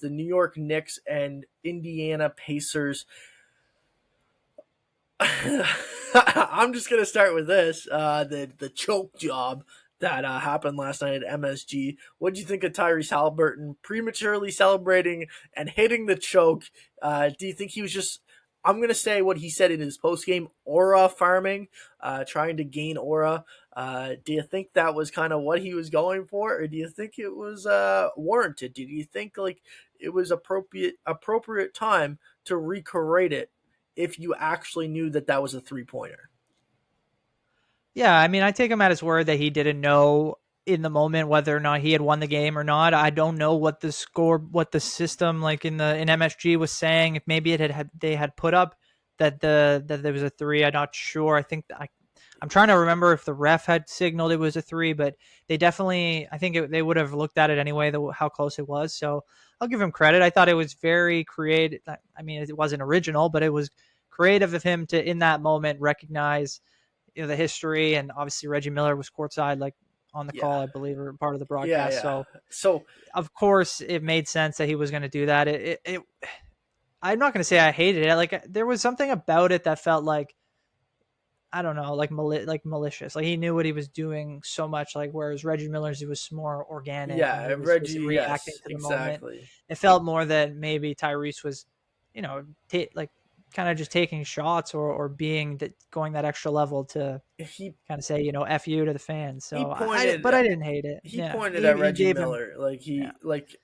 the New York Knicks and Indiana Pacers. I'm just gonna start with this. The choke job that happened last night at MSG. What do you think of Tyrese Haliburton prematurely celebrating and hitting the choke? Do you think he was just? I'm gonna say what he said in his post game aura farming, trying to gain aura. Do you think that was kind of what he was going for, or do you think it was warranted? Do you think like it was appropriate time to recreate it if you actually knew that that was a 3-pointer? Yeah, I mean, I take him at his word that he didn't know in the moment whether or not he had won the game or not. I don't know what the score, what the system like in MSG was saying. If maybe they had put up that there was a three. I'm not sure. I'm trying to remember if the ref had signaled it was a three, but they definitely, they would have looked at it anyway, how close it was. So I'll give him credit. I thought it was very creative. I mean, it wasn't original, but it was creative of him to, in that moment, recognize the history. And obviously Reggie Miller was courtside, like on the call, Yeah, I believe, or part of the yeah, broadcast. yeah. So So of course it made sense that he was going to do that. I'm not going to say I hated it. Like there was something about it that felt like, I don't know, like malicious. Like he knew what he was doing so much. Like whereas Reggie Miller's, it was more organic and yeah, he was just Reggie, reacting yes, to the moment. exactly. It felt more that maybe Tyrese was, like kind of just taking shots or being that going that extra level to He kind of say, F you to the fans. he So pointed but I didn't hate it. he Yeah. pointed at He Reggie gave him, Miller like yeah.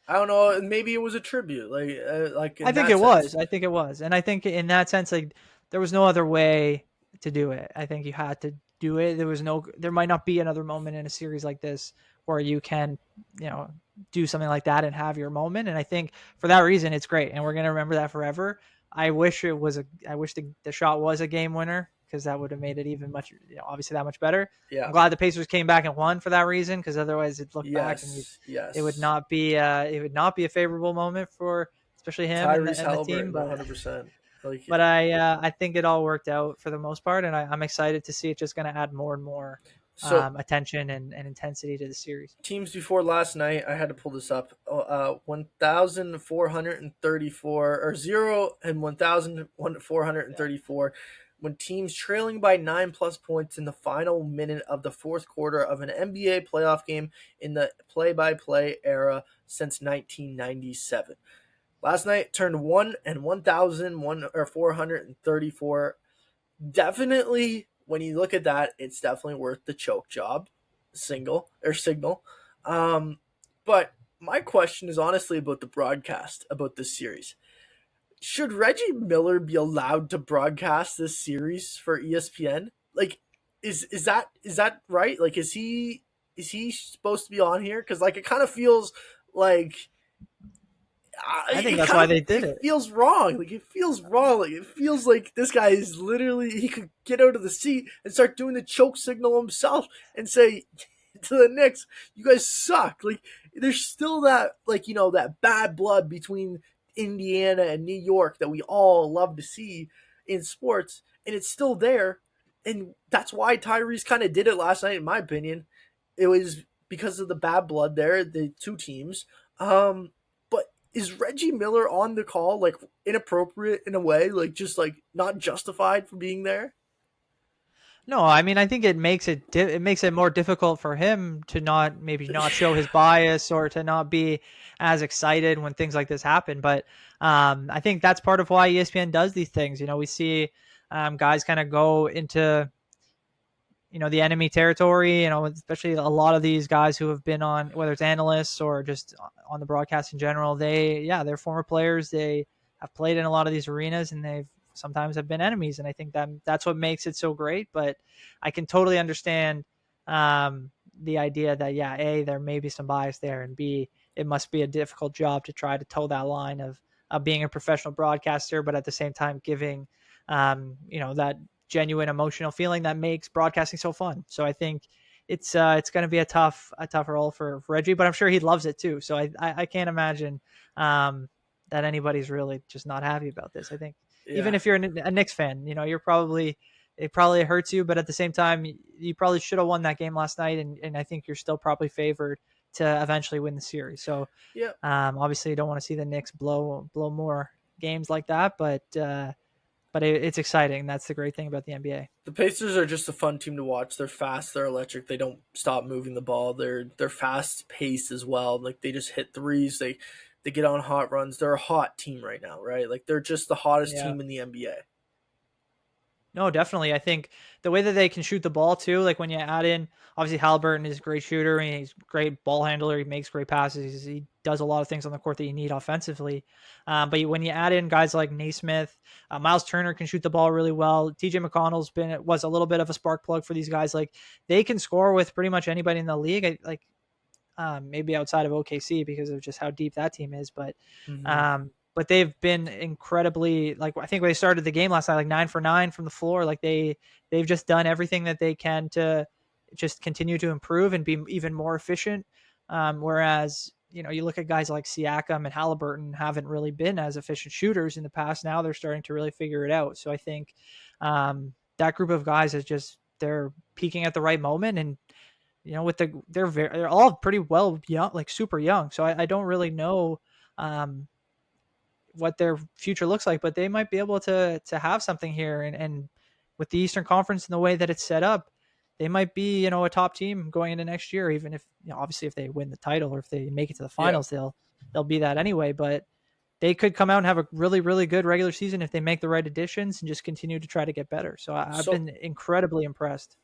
I don't know, maybe it was a tribute like I in think that it was. sense. I think it was. And I think in that sense, like there was no other way to do it. I think you had to do it. There might not be another moment in a series like this where you can, do something like that and have your moment. And I think for that reason, it's great. And we're going to remember that forever. I wish the shot was a game winner because that would have made it even much, obviously that much better. I'm Yeah. glad the Pacers came back and won for that reason, because otherwise it'd look back and Yes. it would Yes. not be a favorable moment for especially him and Tyrese the team. Haliburton, But 100%. Like I think it all worked out for the most part, and I'm excited to see it just going to add more and more so attention and intensity to the series. teams before last night, I had to pull this up. 1,434 or 0 and 1,434 when teams trailing by 9+ points in the final minute of the fourth quarter of an NBA playoff game in the play-by-play era since 1997. Last night turned 1 and 1,434. Definitely, when you look at that, it's definitely worth the choke job signal. But my question is honestly about the broadcast, about this series. Should Reggie Miller be allowed to broadcast this series for ESPN? Like, is that right? Like, is he supposed to be on here? Because like it kind of feels like I think that's why they did it it. feels wrong. Like it feels wrong. Like it feels like this guy is literally he could get out of the seat and start doing the choke signal himself and say to the Knicks, "You guys suck." Like there's still that that bad blood between Indiana and New York that we all love to see in sports, and it's still there. And that's why Tyrese kind of did it last night, in my opinion. It was because of the bad blood there, the two teams. But is Reggie Miller on the call like inappropriate in a way, like just like not justified for being there? No, I mean I think it makes it more difficult for him to not show his bias or to not be as excited when things like this happen. But I think that's part of why ESPN does these things. We see guys kind of go into the enemy territory, especially a lot of these guys who have been on, whether it's analysts or just on the broadcast in general, they're former players. They have played in a lot of these arenas and they've sometimes have been enemies. And I think that's what makes it so great. But I can totally understand the idea that, yeah, A, there may be some bias there, and B, it must be a difficult job to try to toe that line of being a professional broadcaster, but at the same time giving, that genuine emotional feeling that makes broadcasting so fun. So I think it's going to be a tough role for Reggie, but I'm sure he loves it too. So I can't imagine that anybody's really just not happy about this. I think even Yeah. if you're a Knicks fan, it probably hurts you, but at the same time, you probably should have won that game last night. And I think you're still probably favored to eventually win the series. So Yeah, obviously, you don't want to see the Knicks blow more games like that, but it's exciting. That's the great thing about the NBA. the Pacers are just a fun team to watch. They're fast, they're electric. They don't stop moving the ball. They're fast paced as well. Like they just hit threes. They get on hot runs. They're a hot team right now, right? Like they're just the hottest Yeah. team in the NBA. No, definitely. I think the way that they can shoot the ball too, like when you add in, obviously Halliburton is a great shooter and he's a great ball handler. He makes great passes. He does a lot of things on the court that you need offensively. But when you add in guys like Naismith, Miles Turner can shoot the ball really well. TJ McConnell's was a little bit of a spark plug for these guys. Like they can score with pretty much anybody in the league. Maybe outside of OKC because of just how deep that team is, Mm-hmm. but they've been incredibly, like, I think they started the game last night like 9 for 9 from the floor. Like they've just done everything that they can to just continue to improve and be even more efficient. Whereas you look at guys like Siakam and Halliburton haven't really been as efficient shooters in the past. Now they're starting to really figure it out. So I think that group of guys is just they're peaking at the right moment. And with they're all pretty well young, like super young. So I don't really know um, what their future looks like, but they might be able to have something here. And with the Eastern Conference and the way that it's set up, they might be a top team going into next year. Even if obviously if they win the title or if they make it to the Yeah. finals, they'll be that anyway. But they could come out and have a really, really good regular season if they make the right additions and just continue to try to get better. So I've So been incredibly impressed.